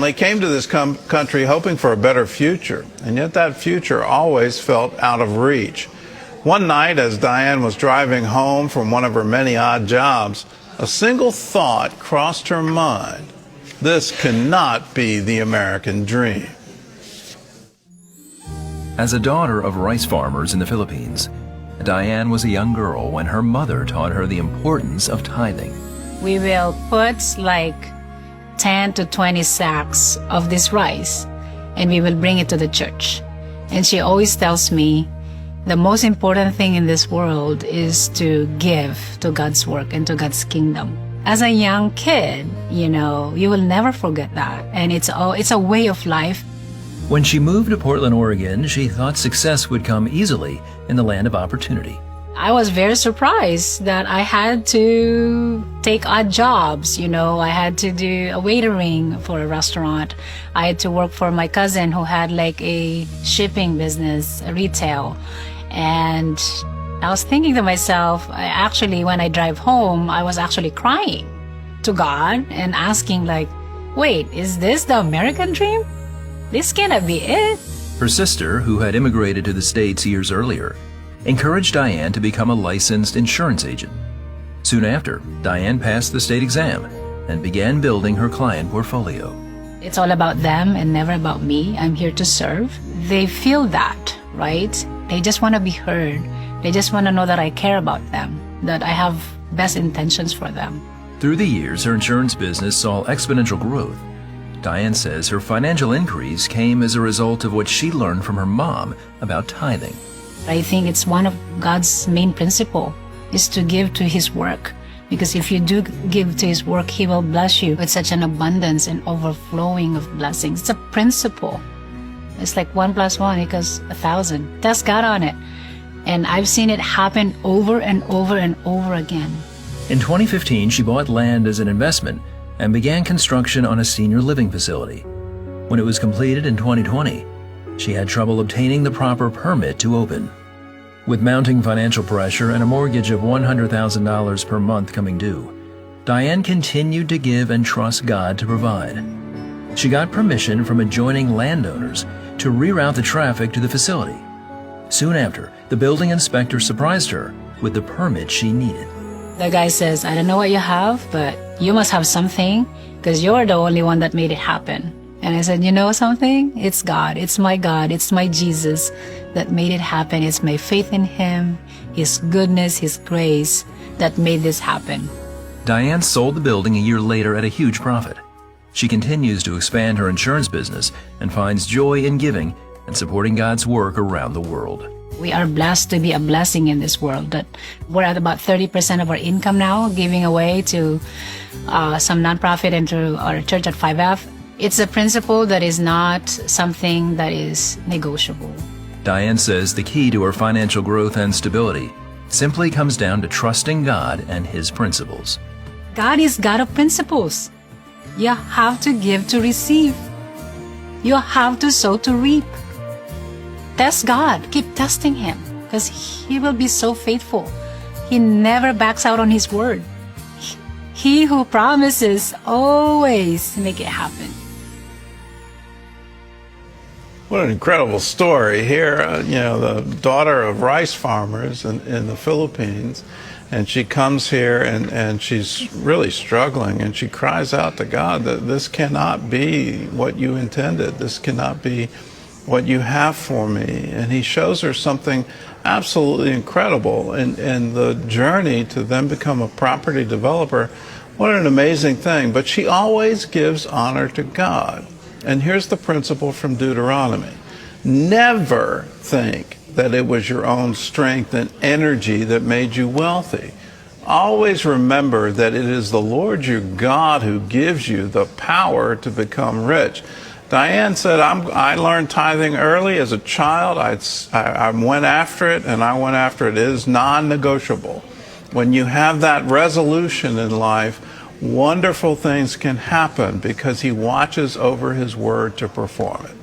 family came to this country hoping for a better future, and yet that future always felt out of reach. One night, as Diane was driving home from one of her many odd jobs, a single thought crossed her mind. This cannot be the American dream. As a daughter of rice farmers in the Philippines, Diane was a young girl when her mother taught her the importance of tithing. We will put like 10 to 20 sacks of this rice, and we will bring it to the church. And she always tells me, the most important thing in this world is to give to God's work and to God's kingdom. As a young kid, you will never forget that. And it's a way of life. When she moved to Portland, Oregon, she thought success would come easily in the land of opportunity. I was very surprised that I had to take odd jobs. I had to do a waitering for a restaurant. I had to work for my cousin who had like a shipping business, a retail. And I was thinking to myself, when I drive home, I was actually crying to God and asking like, wait, is this the American dream? This cannot be it. Her sister, who had immigrated to the States years earlier, encouraged Diane to become a licensed insurance agent. Soon after, Diane passed the state exam and began building her client portfolio. It's all about them and never about me. I'm here to serve. They feel that, right? They just want to be heard. They just want to know that I care about them, that I have best intentions for them. Through the years, her insurance business saw exponential growth. Diane says her financial increase came as a result of what she learned from her mom about tithing. I think it's one of God's main principle is to give to His work. Because if you do give to His work, He will bless you with such an abundance and overflowing of blessings. It's a principle. It's like 1 + 1 equals 1,000. Test God on it. And I've seen it happen over and over and over again. In 2015, she bought land as an investment and began construction on a senior living facility. When it was completed in 2020, she had trouble obtaining the proper permit to open. With mounting financial pressure and a mortgage of $100,000 per month coming due, Diane continued to give and trust God to provide. She got permission from adjoining landowners to reroute the traffic to the facility. Soon after, the building inspector surprised her with the permit she needed. The guy says, I don't know what you have, but you must have something because you're the only one that made it happen. And I said, you know something? It's God. It's my God. It's my Jesus that made it happen. It's my faith in Him, His goodness, His grace that made this happen. Diane sold the building a year later at a huge profit. She continues to expand her insurance business and finds joy in giving and supporting God's work around the world. We are blessed to be a blessing in this world. That we're at about 30% of our income now, giving away to some nonprofit and to our church at 5F. It's a principle that is not something that is negotiable. Diane says the key to her financial growth and stability simply comes down to trusting God and His principles. God is God of principles. You have to give to receive. You have to sow to reap. Test God. Keep testing Him because He will be so faithful. He never backs out on His word. He who promises always make it happen. What an incredible story here. The daughter of rice farmers in the Philippines, and she comes here and she's really struggling, and she cries out to God that this cannot be what you intended. This cannot be what you have for me. And He shows her something absolutely incredible in the journey to then become a property developer. What an amazing thing. But she always gives honor to God. And here's the principle from Deuteronomy. Never think that it was your own strength and energy that made you wealthy. Always remember that it is the Lord your God who gives you the power to become rich. Diane said, I learned tithing early as a child. I went after it, and I went after it. It is non-negotiable. When you have that resolution in life, wonderful things can happen because He watches over His word to perform it.